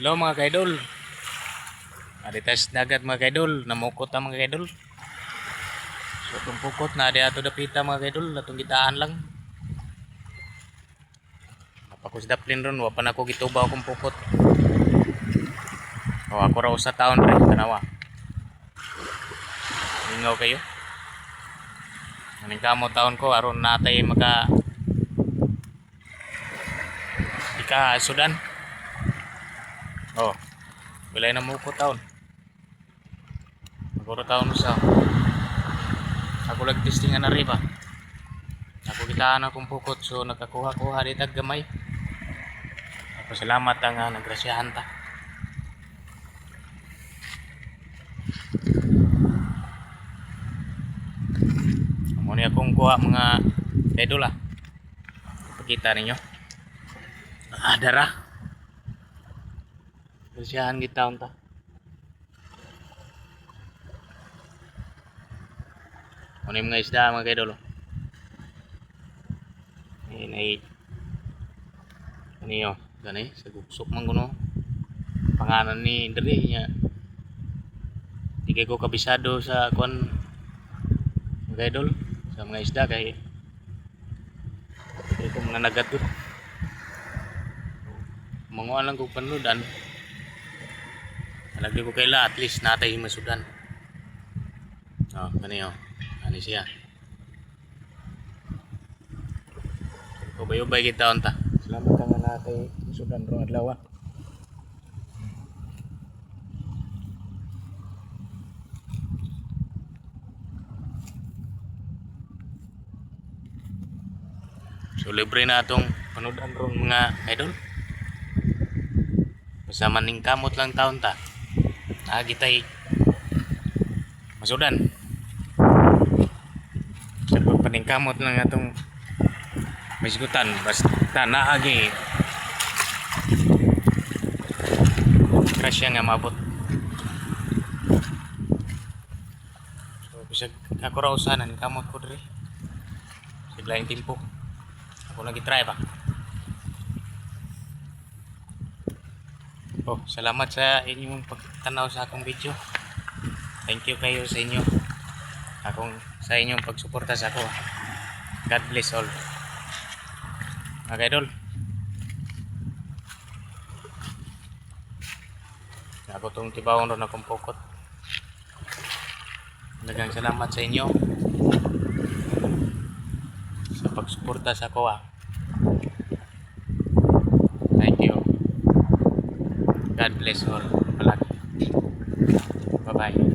Hello mga kaidol. Aditas dagat mga kaidol, namukot ang mga kaidol. So itong pukot na adi ato dapita mga kaidol, atong gitaan lang. Napakusdaplin ron, wapan ako gitubaw akong pukot. O ako raw sa taon rin, tanawa. Ingaw kayo. Maning kamo taon ko, aron natay maka ika sudan. Oh, bilay na mo ko taon. Maguro taon sa. Ako lag testingan na riba. Ako kitaan akong pukot so nakakuha-kuha di tag gamay. Ako salamat ang nagrasyahan ta. Amo ni akong kuha mga idol ah. Pakita ninyo. Dara. Grasyahan gitaon ta. Ano yung mga isda mga kaidol? Ay ano yun? Gani, sa guksok man kuno. Pangalan ni Dre niya. Di ko kabisado sa kuan mga kaidol. Sa mga isda kay ito mga nagat doon. Mga lang kong panudan. Lagi ko kaila at least natay masudan. Oh, kani oh. Ani siya. Ubay-ubay kita unta. Salamat ka nga natay masudan ro adlaw. So libre na atong panudan ron mga idol. Basta maning kamot lang taon ta. Kita'y masudan sa pagpaningkamot lang atong masigutan basta naagi kasya nga mabot. So bisag ako raw usanan kamot ko diri siglaing timpo ako nag-try ba. Oh, salamat sa inyong pagtanaw sa akong video. Thank you kayo sa inyo. Sa inyong pagsuporta sa ako. God bless all. Mga kaidol. Ako tong tibawon ron akong pukot. Daghang salamat sa inyo sa pagsuporta sa ako. Thank you. God bless all. Bye bye.